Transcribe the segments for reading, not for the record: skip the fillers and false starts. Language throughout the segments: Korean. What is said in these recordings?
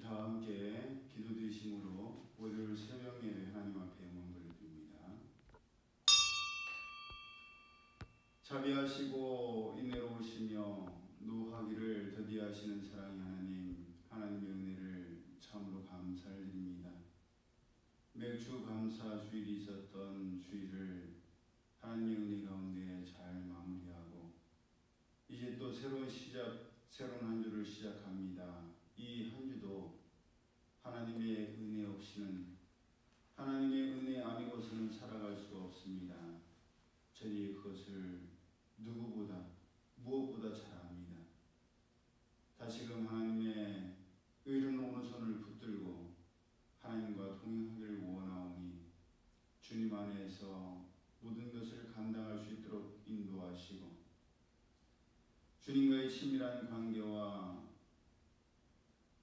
다 함께 기도드리심으로 월요일 새벽 예배 하나님 앞에 영광을 드립니다. 자비하시고 인내로우시며 노하기를 더디하시는 사랑의 하나님, 하나님의 은혜를 참으로 감사를 드립니다. 매주 감사 주일이 있었던 주일을 하나님의 은혜 가운데 잘 마무리하고 이제 또 새로운 한 주를 시작합니다. 이 한 주도 하나님의 은혜 없이는, 하나님의 은혜 아니고서는 살아갈 수가 없습니다. 저희 그것을 누구보다 무엇보다 잘 압니다. 다시금 하나님의 의로운 오른손을 붙들고 하나님과 동행하기를 원하오니 주님 안에서 모든 것을 감당할 수 있도록 인도하시고 주님과의 친밀한 관계와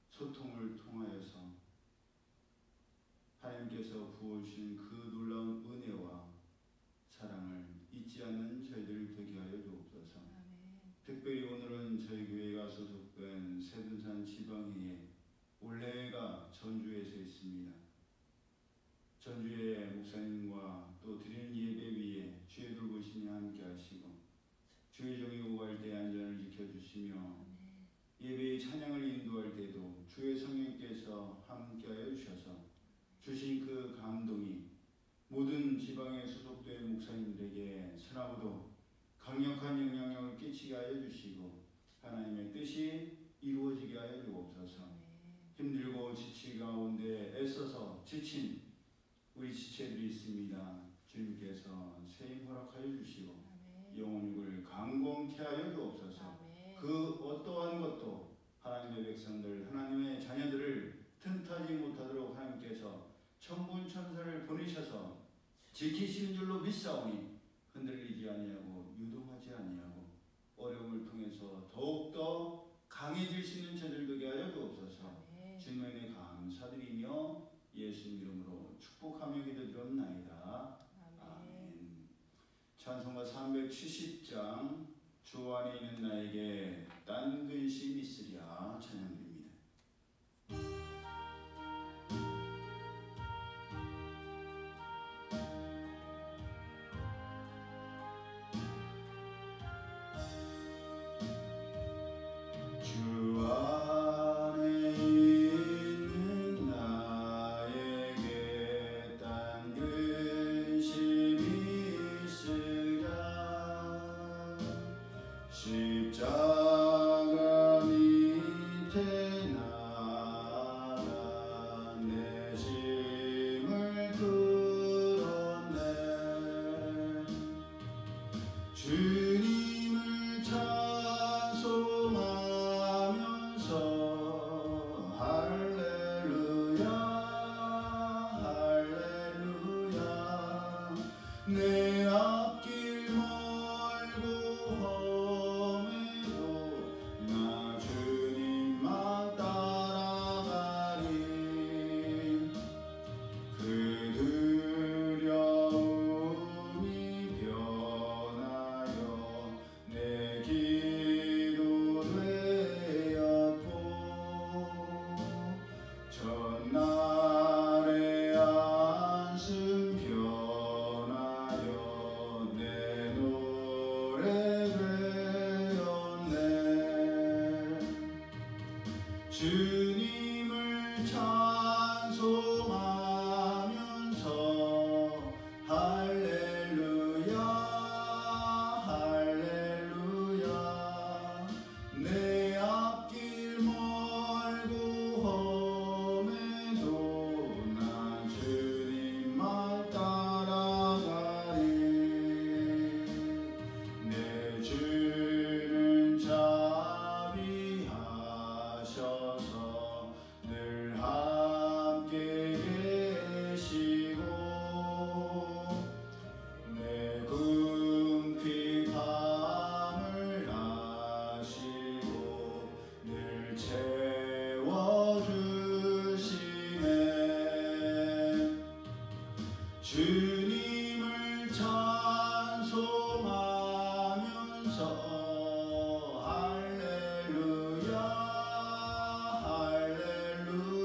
소통을 통하여서 하나님께서 부어주신 그 놀라운 은혜와 사랑을 잊지 않는 저희들 되게 하여 주옵소서. 특별히 오늘은 저희 교회가 소속된 세둔산 지방회에 올해가 전주에서 있습니다. 전주의 목사님과 또 드리는 예배 위에 주의 돌보심이 함께 하시고 주의 종이 오갈 때 안전을 지켜주시며 예배의 찬양을 인도할 때도 주의 성령께서 함께하여 주셔서 주신 그 감동이 모든 지방에 소속된 목사님들에게 선하고도 강력한 영향력을 끼치게 하여 주시고 하나님의 뜻이 이루어지게 하여 주옵소서. 힘들고 지치 가운데 애써서 지친 우리 지체들이 있습니다. 주님께서 새힘 허락하여 주시고 영혼을 강건케 하여 주옵소서. 그 어떠한 것도 하나님의 백성들, 하나님의 자녀들을 틈타지 못하도록 하나님께서 천군천사를 보내셔서 지키시는 줄로 믿사오니 흔들리지 아니하고 유동하지 아니하고 어려움을 통해서 더욱더 강해질 수 있는 저들 되게 하여 주옵소서. 주님의 은혜 감사드리며 예수님 이름으로 축복하며 기도드렸나이다. 아멘. 찬송가 370장 주 안에 있는 나에게 딴 근심 있으랴 찬양드립니다. 주 안에 있는 나에게 딴 근심이 있으랴 십자가 밑에 나가 내 짐을 들었네. 주님을 찬송하면서 할렐루야 할렐루야 내 앞길 멀고 험해도 나 주님만 따라가리. 그 두려움이 변하여 내 기도 되었고 전날의 안심 변하여 내 노래 되었네. 주님을 찬송하면서 할렐루야 할렐루야 내 앞길 멀고 험해도 난 주님만 따라가리. 내 주는 자비하셔서 늘 함께 계시고 내 궁핍함을 아시고 늘 채워주시네. 주님을 찬송하면서 할렐루야 할렐루야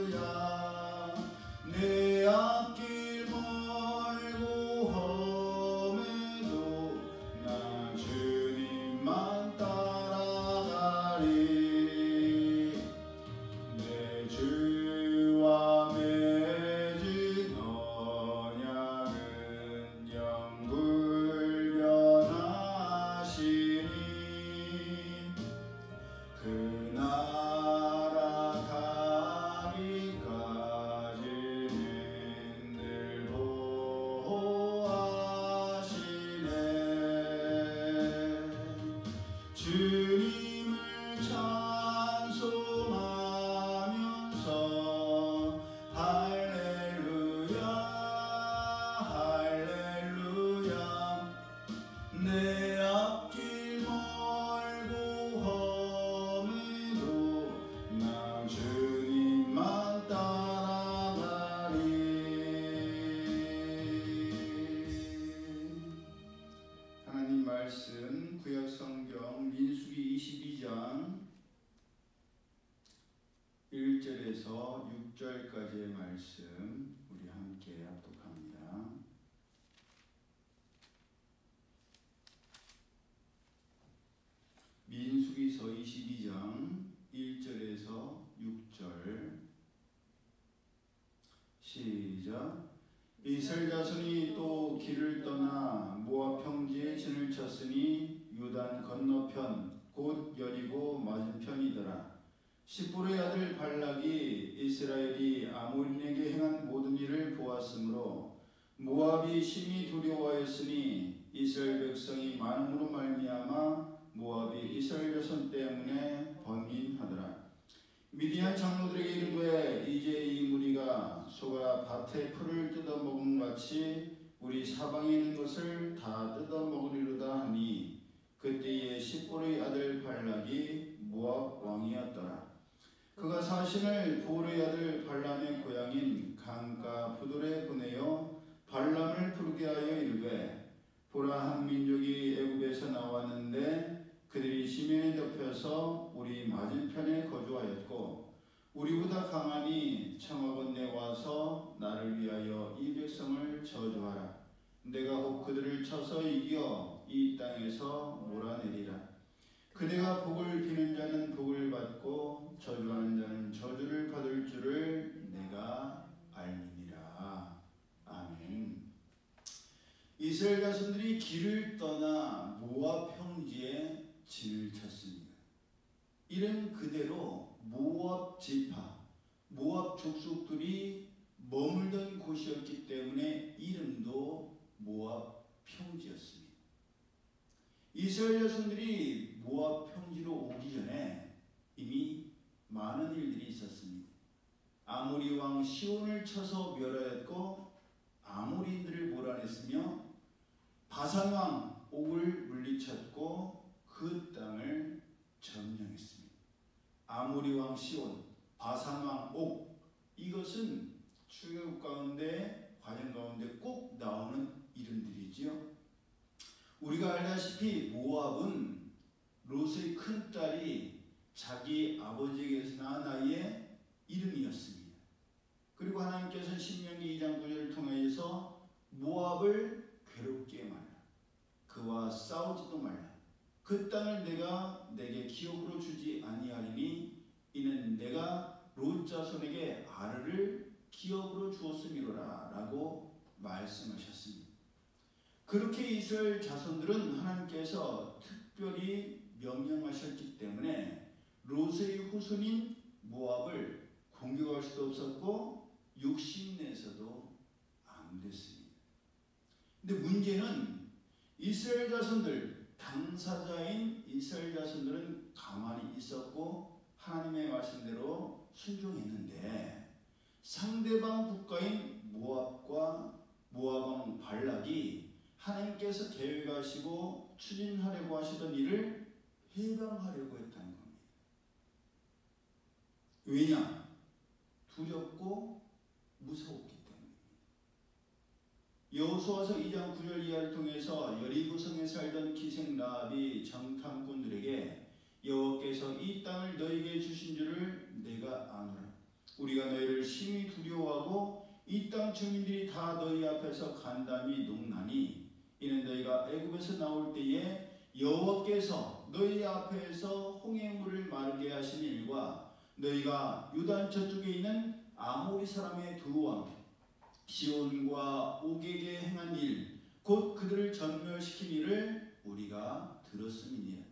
1절에서 6절까지의 말씀 우리 함께 합독합니다. 민수기서 22장 1절에서 6절 시작. 이스라엘 자손이 또 길을 떠나 모압 평지에 진을 쳤으니 요단 건너편 곧 여리고 맞은편이더라. 십보르의 아들 발락이 이스라엘이 아모린에게 행한 모든 일을 보았으므로 모압이 심히 두려워하였으니 이스라엘 백성이 많음으로 말미암아 모압이 이스라엘 자손 때문에 번민하더라. 미디안 장로들에게 이르되 이제 이 무리가 소가 밭의 풀을 뜯어먹은 같이 우리 사방에 있는 것을 다 뜯어먹으리로다 하니 그때에 십보르의 아들 발락이 모압 왕이었더라. 그가 사신을 보르의 아들 발람의 고향인 강가 부돌에 보내어 발람을 부르게 하여 이르되 보라 한 민족이 애굽에서 나왔는데 그들이 시면에 덮여서 우리 맞은편에 거주하였고 우리보다 강하니 청하건대 와서 나를 위하여 이 백성을 저주하라. 내가 혹 그들을 쳐서 이겨 이 땅에서 몰아내리라. 그대가 복을 비는 자는 복을 받고 저주하는 자는 저주를 받을 줄을 내가 알미니라. 아멘. 이스라엘 자손들이 길을 떠나 모압 평지에 진을 쳤습니다. 이는 그대로 모압 지파, 모압 족속들이 머물던 곳이었기 때문에 이름도 모압 평지였습니다. 이스라엘 자손들이 모압 평지로 오기 전에 이미 많은 일들이 있었습니다. 아모리 왕 시온을 쳐서 멸하였고 아모리인들을 몰아냈으며 바산 왕 옥을 물리쳤고 그 땅을 점령했습니다. 아모리 왕 시온, 바산 왕 옥, 이것은 출애굽 가운데 과정 가운데 꼭 나오는 이름들이지요. 우리가 알다시피 모압은 롯의 큰 딸이 자기 아버지에게서 낳은 아이의 이름이었습니다. 그리고 하나님께서 신명기 2장 9절을 통해서 모압을 괴롭게 말라. 그와 싸우지도 말라. 그 땅을 내가 내게 기업으로 주지 아니하리니 이는 내가 롯 자손에게 아르를 기업으로 주었음이로라 라고 말씀하셨습니다. 그렇게 이스라엘 자손들은 하나님께서 특별히 명령하셨기 때문에 롯의 후손인 모압을 공격할 수도 없었고 욕심내서도 안 됐습니다. 근데 문제는 이스라엘 자손들, 당사자인 이스라엘 자손들은 가만히 있었고 하나님의 말씀대로 순종했는데 상대방 국가인 모압과 모압 왕 발락이 하나님께서 계획하시고 추진하려고 하시던 일을 해방하려고 했다는 겁니다. 왜냐? 두렵고 무서웠기 때문입니다. 여호수아서 2장 9절 이하를 통해서 여리고성에 살던 기생 라합이 정탐꾼들에게 여호와께서 이 땅을 너희에게 주신 줄을 내가 아노라. 우리가 너희를 심히 두려워하고 이 땅 주민들이 다 너희 앞에서 간담이 농나니 이는 너희가 애굽에서 나올 때에 여호와께서 너희 앞에서 홍해물을 마르게 하신 일과 너희가 유단 저쪽에 있는 아모리 사람의 두 왕 시온과 옥에게 행한 일, 곧 그들을 전멸시킨 일을 우리가 들었음이니라.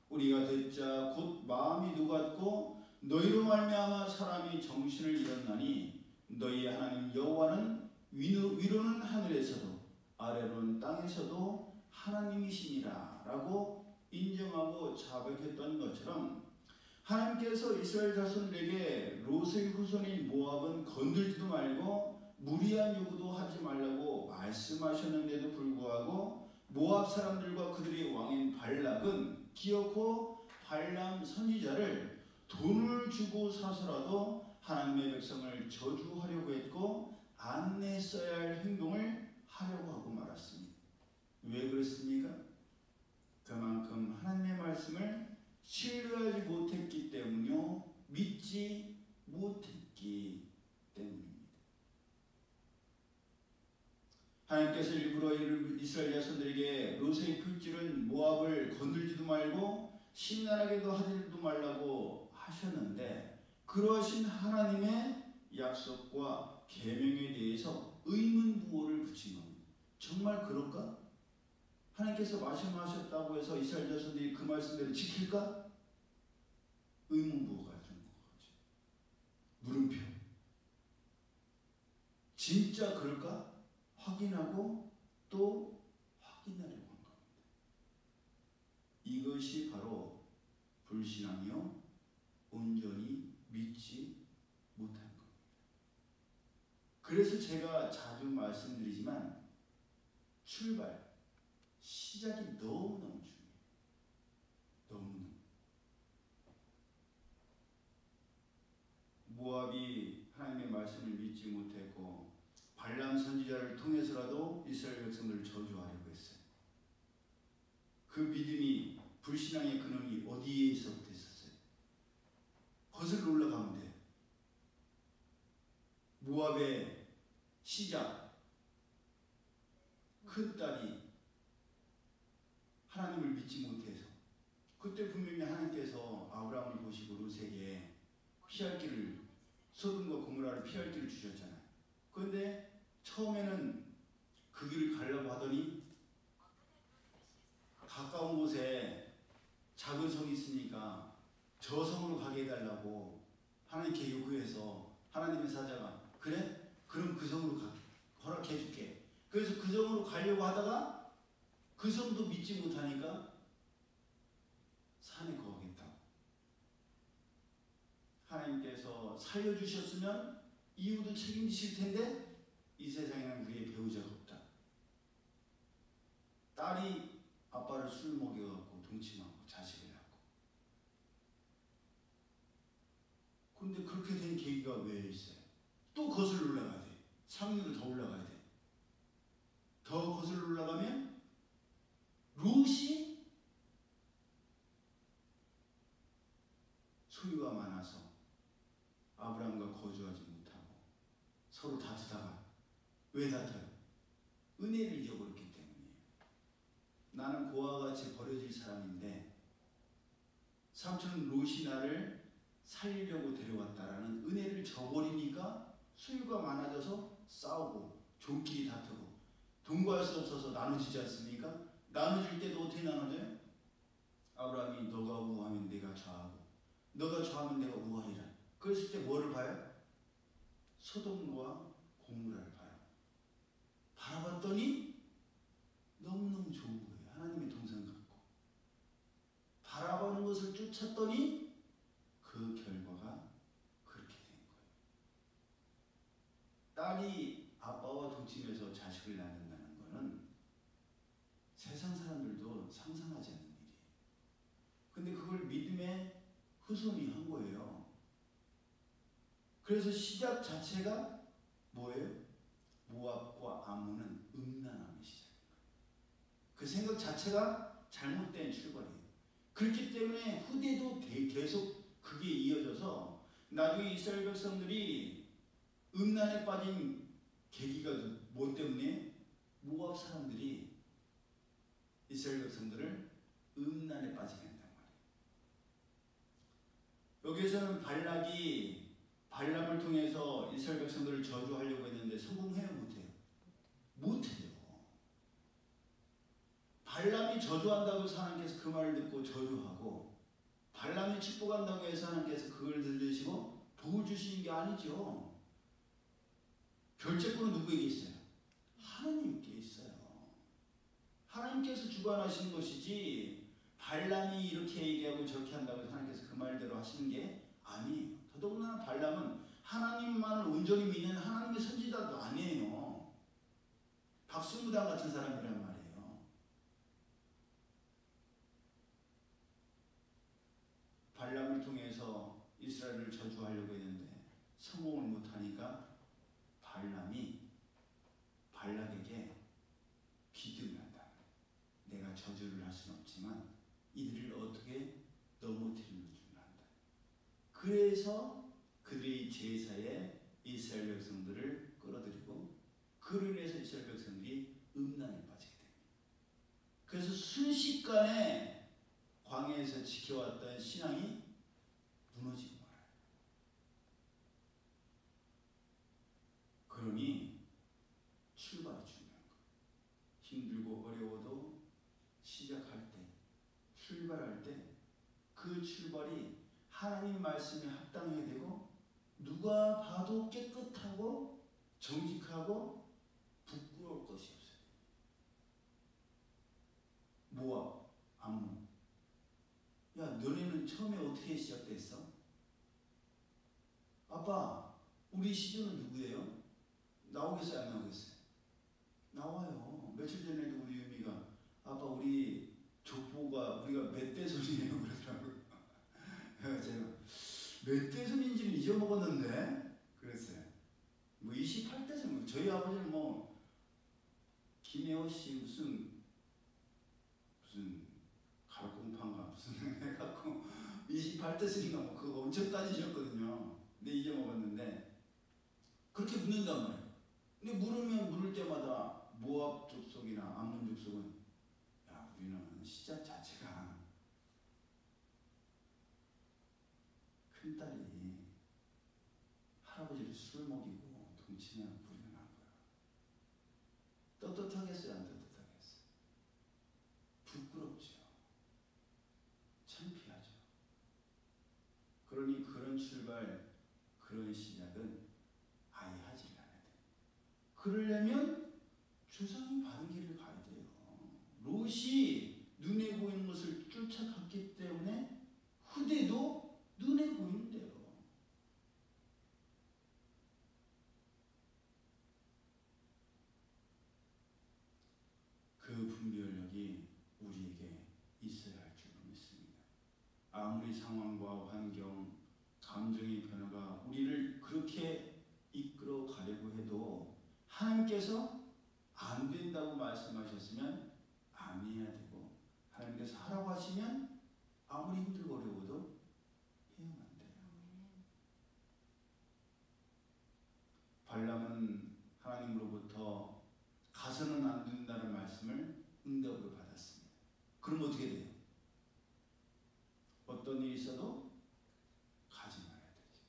우리가 듣자 곧 마음이 녹았고 너희로 말미암아 사람이 정신을 잃었나니 너희 하나님 여호와는 위로는 하늘에서도 아래로는 땅에서도 하나님이시니라 라고 인정하고 자백했던 것처럼 하나님께서 이스라엘 자손들에게 롯의 후손인 모압은 건들지도 말고 무리한 요구도 하지 말라고 말씀하셨는데도 불구하고 모압 사람들과 그들의 왕인 발락은 기어코 발람 선지자를 돈을 주고 사서라도 하나님의 백성을 저주하려고 했고 안내했어야 할 행동을 하려고 하고 말았습니다. 왜 그랬습니까? 그만큼 하나님의 말씀을 신뢰하지 못했기 때문이요, 믿지 못했기 때문입니다. 하나님께서 일부러 이스라엘 자손들에게 롯의 풀질은 모압을 건들지도 말고 신나게도 하지도 말라고 하셨는데, 그러신 하나님의 약속과 계명에 대해서 의문부호를 붙인 겁니다. 정말 그럴까? 하나님께서 말씀하셨다고 해서 이스라엘 자손들이 그 말씀대로 지킬까? 의문부호가 되는 거죠. 물음표. 진짜 그럴까? 확인하고 또 확인하려고 한 겁니다. 이것이 바로 불신앙이요, 온전히 믿지 못한 겁니다. 그래서 제가 자주 말씀드리지만 출발, 시작이 너무너무 중요해요. 너무너무. 모압이 하나님의 말씀을 믿지 못했고 발람 선지자를 통해서라도 이스라엘 백성들을 저주하려고 했어요. 그 믿음이, 불신앙의 근원이 어디에서부터 있었어요? 거슬러 올라가면 돼요. 모압의 시작, 큰 딸이 하나님을 믿지 못해서, 그때 분명히 하나님께서 아브라함을 보시고 롯에게 피할 길을, 소돔과 고모라를 피할 길을 주셨잖아요. 그런데 처음에는 그 길을 가려고 하더니 가까운 곳에 작은 성이 있으니까 저 성으로 가게 해달라고 하나님께 요구해서 하나님의 사자가, 그래? 그럼 그 성으로 허락해줄게. 그래서 그 성으로 가려고 하다가 그 성도 믿지 못하니까 산에 거하겠다. 하나님께서 살려주셨으면 이후도 책임지실 텐데 이 세상에는 우리의 배우자가 없다. 딸이 아빠를 술 먹여갖고 동침하고 자식을 낳고. 그런데 그렇게 된 계기가 왜 있어요? 또 거슬러 올라가야 돼. 상류로 더 올라가야 돼. 더 거슬러 올라가면 롯이 소유가 많아서 아브라함과 거주하지 못하고 서로 다투다가, 왜 다퉈요? 은혜를 잊어버렸기 때문이에요. 나는 고아와 같이 버려질 사람인데 삼촌 롯이 나를 살리려고 데려왔다라는 은혜를 저버리니까 소유가 많아져서 싸우고 종끼리 다투고 동거할 수 없어서 나눠지지 않습니까? 나눠질 때도 어떻게 나눠져요? 아브라함이 너가 우하면 내가 좌하고 너가 좌하면 내가 우하리라. 그랬을 때 뭐를 봐요? 소돔과 고모라를 봐요. 바라봤더니 너무너무 좋은 거예요. 하나님의 동상 같고. 바라보는 것을 쫓았더니 그 결과가 그렇게 된 거예요. 딸이 아빠와 동침해서 자식을 낳는다는 것은 세상 사람들도 상상하지 않는 일이에요. 근데 그걸 믿음의 후손이 한 거예요. 그래서 시작 자체가 뭐예요? 모압과 암몬은 음란함의 시작인 거예요. 그 생각 자체가 잘못된 출발이에요. 그렇기 때문에 후대도 계속 그게 이어져서 나중에 이스라엘 백성들이 음란에 빠진 계기가 뭐 때문에? 모압 사람들이 이스라엘 백성들을 음란에 빠지게 한단 말이에요. 여기에서는 발락이 발람을 통해서 이스라엘 백성들을 저주하려고 했는데 성공해요? 못해요? 못해요. 발람이 저주한다고 해서 하나님께서 그 말을 듣고 저주하고, 발람이 축복한다고 해서 하나님께서 그걸 들으시고 복을 주시는 게 아니죠. 결재권은 누구에게 있어요? 하나님께 있어요. 하나님께서 주관하시는 것이지 발람이 이렇게 얘기하고 저렇게 한다고 해서 하나님께서 그 말대로 하시는 게 아니에요. 더더군다나 발람은 하나님만을 온전히 믿는 하나님의 선지자도 아니에요. 박수무당 같은 사람이란 말이에요. 발람을 통해서 이스라엘을 저주하려고 했는데 성공을 못하니까 발람이 발락에게 기득을 한다. 내가 저주를 할 수는 없지만 이들을 어떻게 넘어뜨리는 줄 안다. 그래서 그 그들의 제사에 이스라엘 백성들을 끌어들이고 그로 인해서 이스라엘 백성들이 음란에 빠지게 됩니다. 그래서 순식간에 광야에서 지켜왔던 신앙이 무너지고 말아요. 그러니 출발이 중요한 거예요. 힘들고 어려워도 시작할 때, 출발할 때 그 출발이 하나님 말씀에 합당해야 되고 누가 봐도 깨끗하고 정직하고 부끄러울 것이 없어요. 모압, 암몬. 야, 너네는 처음에 어떻게 시작됐어? 아빠, 우리 시조는 누구예요? 나오겠어요, 안 나오겠어요? 나와요. 며칠 전에도 우리 유미가 아빠, 우리 족보가 우리가 몇 대 손이에요? 그러더라고요. 제가 몇 대 손인지는 잊어먹었는데 그랬어요. 뭐 28대 손. 저희 아버지는 뭐 김혜호 씨 무슨 갈공판가 무슨 해갖고 28대 손인가 뭐 그거 엄청 따지셨거든요. 근데 잊어먹었는데 그렇게 묻는단 말이에요. 근데 물을 때마다 모압 족속이나 암몬 족속은 야, 우리는 시작 자체가 큰딸이 할아버지를 술 먹이고 동치면 불행한 거야. 떳떳하겠어요? 안 떳떳하겠어요? 부끄럽죠. 창피하죠. 그러니 그런 출발, 그런 시작은 아예 하지 않아야 돼요. 그러려면 조상이 바른 길을 가야 돼요. 롯이 눈에 보이는 것을 쫓아갔기 때문에 후대도 눈에 보이는데요. 그 분별력이 우리에게 있어야 할 줄 믿습니다. 아무리 상황과 환경, 감정의 변화가 우리를 그렇게 이끌어 가려고 해도 하나님께서 안 된다고 말씀하셨으면 안 해야 되고 하나님께서 하라고 하시면 아무리 힘들고 어려워도 해야만 돼요. 발람은 하나님으로부터 가서는 안 된다는 말씀을 응답으로 받았습니다. 그럼 어떻게 돼요? 어떤 일이 있어도 가지 말아야 되지.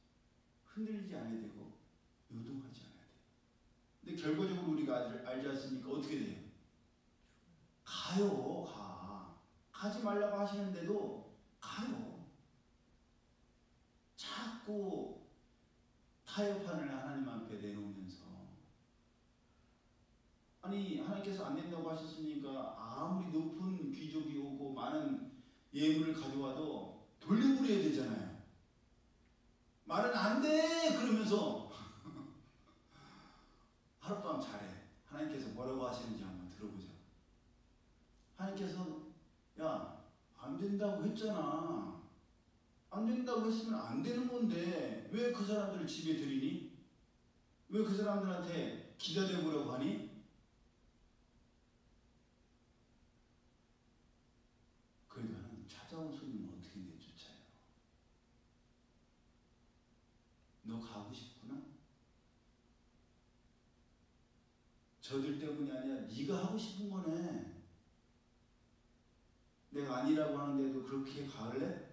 흔들리지 않아야 되고 요동하지 않아야 돼요. 근데 결과적으로 우리가 알지 않습니까? 어떻게 돼요? 가요. 가지 말라고 하시는데도 가요. 자꾸 타협판을 하나님 앞에 내놓으면서 아니 하나님께서 안 된다고 하셨으니까 아무리 높은 귀족이 오고 많은 예물을 가져와도 돌려보내야 되잖아요. 말은 안 돼! 그러면서 하룻밤 잘해. 하나님께서 뭐라고 하시는지 한번 들어보자. 하나님께서 야, 안 된다고 했잖아. 안 된다고 했으면 안 되는 건데 왜 그 사람들을 집에 들이니? 왜 그 사람들한테 기다려보라고 하니? 그래도 하나님 찾아온 손님은 어떻게 내쫓아요? 너 가고 싶구나? 저들 때문이 아니라 네가 하고 싶은 거네. 내가 아니라고 하는데도 그렇게 가을래?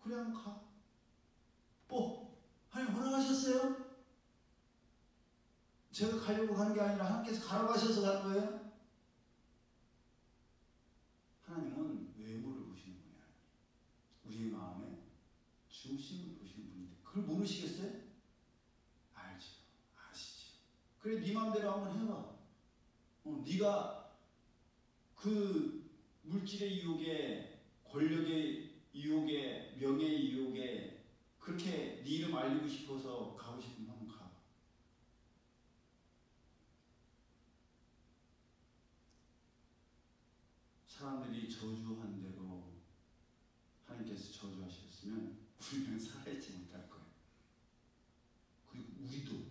그냥 가. 하나님 허락하셨어요? 제가 가려고 가는 게 아니라 하나님께서 가라고 하셔서 가는 거예요? 하나님은 외모를 보시는 분이 아니에요. 우리의 마음에 중심을 보시는 분인데 그걸 모르시겠어요? 알죠. 아시죠. 그래 네 마음대로 한번 해봐. 네가 그 물질의 유혹에 권력의 유혹에 명예의 유혹에 그렇게 네 이름 알리고 싶어서 가고 싶으면 한번 가. 사람들이 저주한 대로 하나님께서 저주하셨으면 우리는 살아있지 못할 거예요. 그리고 우리도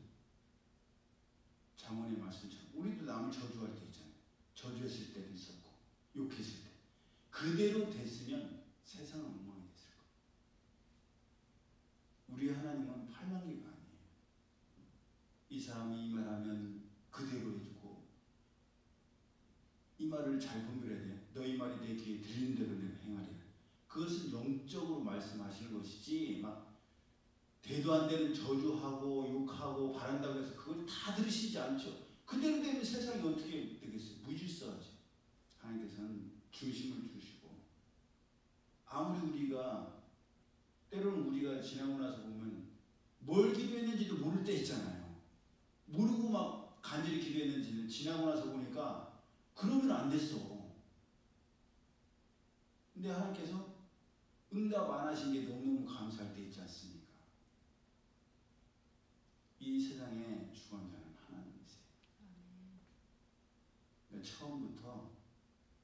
잠언의 말씀처럼 우리도 남을 저주할 때 있잖아요. 저주했을 때도 있었고 욕했을 때 그대로 됐으면 세상은 엉망이 됐을 거예요. 우리 하나님은 팔랑귀가 아니에요. 이 사람이 이 말하면 그대로 해주고, 이 말을 잘 분별해야 돼. 너희 말이 내 귀에 들리는 대로 내가 행하리라. 그것은 영적으로 말씀하시는 것이지 막 대도 안 되는 저주하고 욕하고 바란다고 해서 그걸 다 들으시지 않죠. 그대로 되면 세상이 어떻게 되겠어요? 무질서하죠. 하나님께서는 중심을 주시고, 아무리 우리가 때로는 우리가 지나고 나서 보면 뭘 기도했는지도 모를 때 있잖아요. 모르고 막 간절히 기도했는지는 지나고 나서 보니까 그러면 안 됐어. 근데 하나님께서 응답 안 하신 게 너무너무 감사할 때 있지 않습니까? 이 세상에 주관자는 하나님이세요. 그러니까 처음부터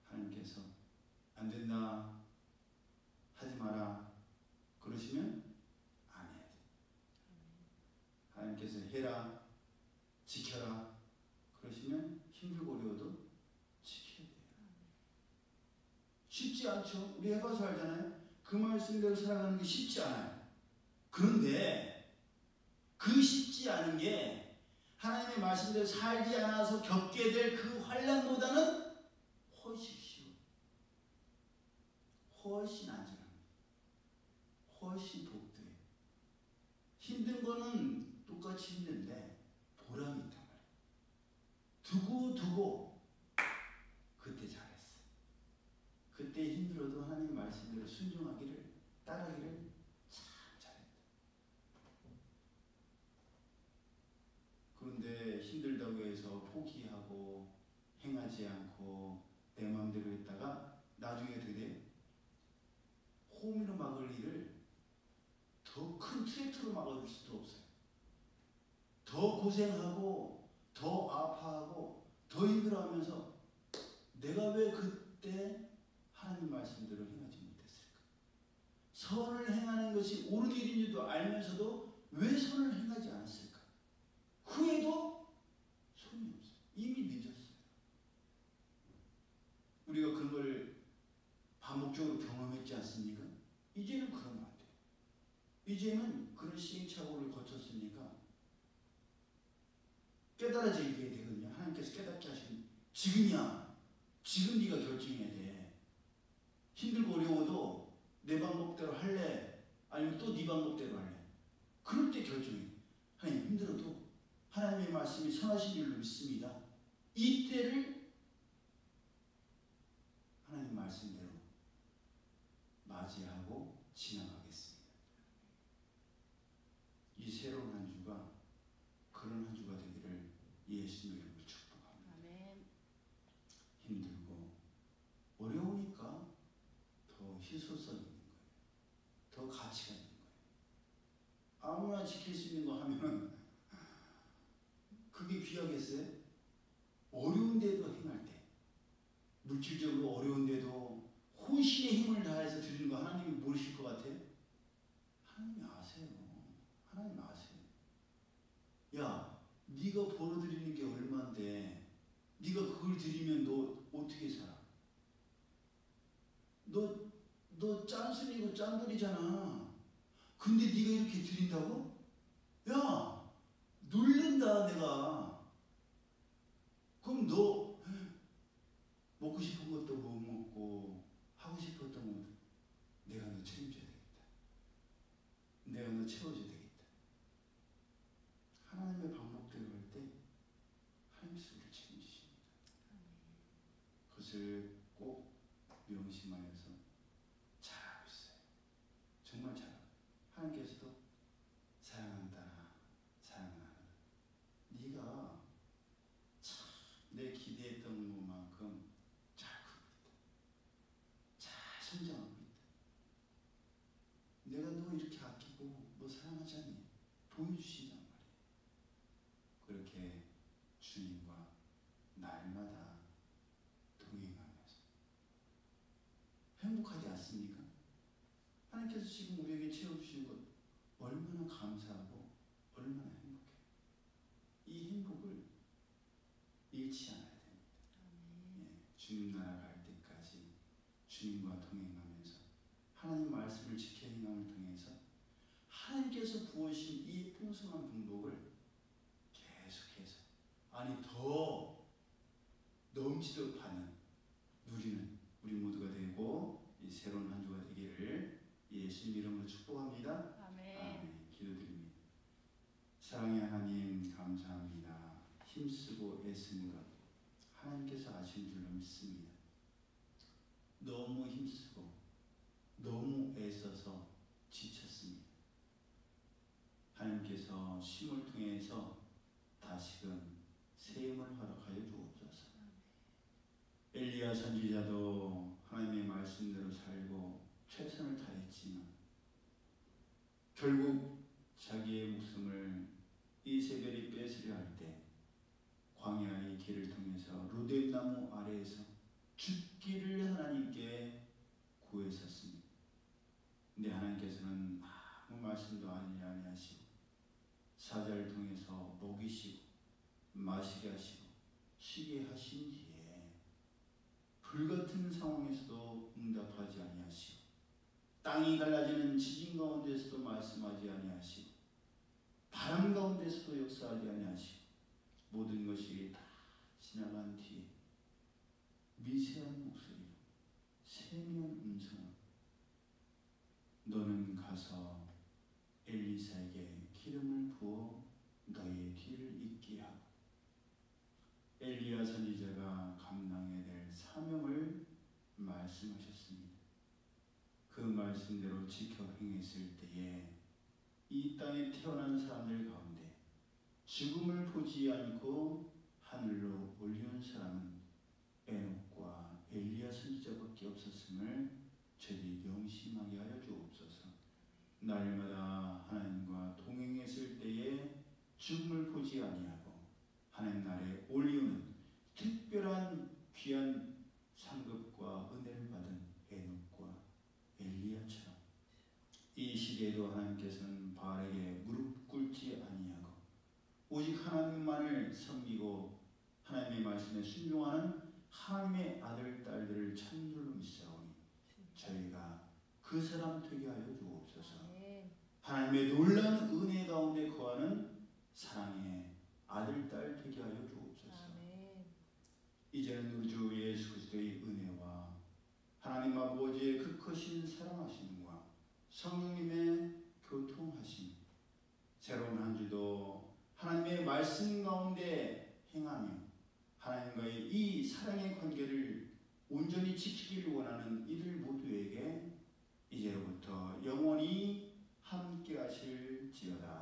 하나님께서 안 된다, 하지 마라 그러시면 안 해야 돼. 하나님께서 해라, 지켜라 그러시면 힘들고 어려워도 지켜야 돼요. 쉽지 않죠. 우리 해봐서 알잖아요. 그 말씀대로 살아가는 게 쉽지 않아요. 그런데 그 쉽지 않은 게 하나님의 말씀대로 살지 않아서 겪게 될 그 환난보다는 훨씬 쉬워. 훨씬 안전합니다. 훨씬 복돼요. 힘든 거는 똑같이 힘든데 보람이 있단 말이에요. 두고 그때 잘했어. 그때 힘들어도 하나님 말씀대로 순종하기를, 따르기를 참 잘했다. 그런데 힘들다고 해서 포기하고 행하지 않고 내 마음대로 했다가 나중에 어떻게 돼요? 홈으로 막을 일을 더 큰 트랙터로 막을 수도 없어요. 더 고생하고 더 아파하고 더 힘들어하면서 내가 왜 그때 하나님 말씀대로 행하지 못했을까? 선을 행하는 것이 옳은 일인 줄도 알면서도 왜 선을 행하지 않았을까? 후회도 소용이 없어요. 이미 늦었어요. 우리가 그런 걸 반복적으로 경험했지 않습니까? 이제는 그러면 안 돼요. 이제는 그런 시행착오를 거쳤으니까 깨달아져야 되거든요. 하나님께서 깨닫게 하시는 지금이야. 지금 네가 결정해야 돼. 힘들고 어려워도 내 방법대로 할래? 아니면 또 네 방법대로 할래? 그럴 때 결정해. 하나님 힘들어도 하나님의 말씀이 선하신 줄로 믿습니다. 이때를 하나님 말씀대로 맞이하고 지나가겠습니다. 이 새로운 한 주가 그런 한 주가 되기를 예수님의 이름으로 축복합니다. 아멘. 힘들고 어려우니까 더 희소성 있는 거예요. 더 가치가 있는 거예요. 아무나 지킬 수 있는 거 하면 그게 귀하겠어요? 어려운데도 행할 때, 물질적으로 어려운데도 혼신의 힘을 다해서 드리는 거 하나님이 모르실 것 같아요? 하나님이 아세요. 하나님 아세요. 야, 네가 벌어들이는 게 얼만데 네가 그걸 드리면 너 어떻게 살아? 너 짠순이고 짠돌이잖아. 근데 네가 이렇게 드린다고? 야, 놀랜다 내가. 그럼 너 먹고 싶은 것도 못 먹고 하고 싶었던 것도 내가 너 책임져야 되겠다. 내가 너 채워줘야 되겠다. 하나님의 방법대로 할 때 하나님께서 우리를 책임지십니다. 그것을 꼭 명심하여서 잘하고 있어요. 정말 잘하고. 하나님께서도 사랑한다, 사랑하는 네가 참 내 기대했던 것만큼 잘 크고 있다. 잘 성장하고 있다. 내가 너 이렇게 아끼고 너 사랑하지 않니? 보여주신단 말이에요. 그렇게 주님과 날마다 동행하면서 행복하지 않습니까? 하나님께서 지금 우리에게 채워주신 것 얼마나 감사하고 얼마나 행복해요. 이 행복을 잃지 않아야 됩니다. 예, 주님 나라 갈 때까지 주님과 동행하면서 하나님 말씀을 지켜 행함을 통해서 하나님께서 부으신 이 풍성한 공복을 계속해서 아니 더 넘치도록 하는 누리는 우리 모두가 되고 이 새로운 한 주가 되기를 예수님 이름으로 축복합니다. 아멘. 기도드립니다. 사랑의 하나님 감사합니다. 힘쓰고 애쓰는 것 하나님께서 아시는 줄로 믿습니다. 너무 힘쓰고 너무 애써서 지쳤습니다. 하나님께서 쉼을 통해서 다시금 새 힘을 허락하여 주옵소서. 엘리야 선지자도 하나님의 말씀대로 살고 최선을 다했지만 결국 자기의 목숨을 이세벨이 뺏으려 할 때 광야의 길을 통해서 로뎀나무 아래에서 죽기를 하나님께 구했었습니다. 근데 하나님께서는 아무 말씀도 아니하시고 사자를 통해서 먹이시고 마시게 하시고 쉬게 하신 뒤에 불같은 상황에서도 응답하지 아니하시고 땅이 갈라지는 지진 가운데서도 말씀하지 아니하시고 바람 가운데서도 역사하지 아니하시고 모든 것이 다 지나간 뒤에 미세한 목소리로 세미한 음성으로 너는 가서 엘리사에게 기름을 부어 너의 뒤를 잇게 하고 엘리야 선지자가 감당해야 될 사명을 말씀하셨습니다. 그 말씀대로 지켜 행했을 때에 이 땅에 태어난 사람들 가운데 죽음을 보지 않고 하늘로 올리는 사람은 에녹과 엘리야 선지자밖에 없었음을 저희들이 명심하게 하여 주옵소서. 날마다 하나님과 동행했을 때에 죽음을 보지 아니하고 하나님 나라에 올리우는 특별한 귀한 상급과 은혜를 받은 에녹과 엘리야처럼 이 시대에도 하나님께서는 바알에게 무릎 꿇지 아니하고 오직 하나님만을 섬기고 하나님의 말씀에 순종하는 하나님의 아들 딸들을 참줄로 믿사오니 저희가 그 사람 되게 하여 주옵소서. 하나님의 놀라운 은혜 가운데 거하는 사랑의 아들 딸 되게 하여 주옵소서. 이제는 우리 주 예수 그리스도의 은혜와 하나님 아버지의 그 크신 사랑하심과 성령님의 교통하심 새로운 한 주도 하나님의 말씀 가운데 행하며 하나님과의 이 사랑의 관계를 온전히 지키기를 원하는 이들 모두에게 이제로부터 영원히 함께 하실지어다.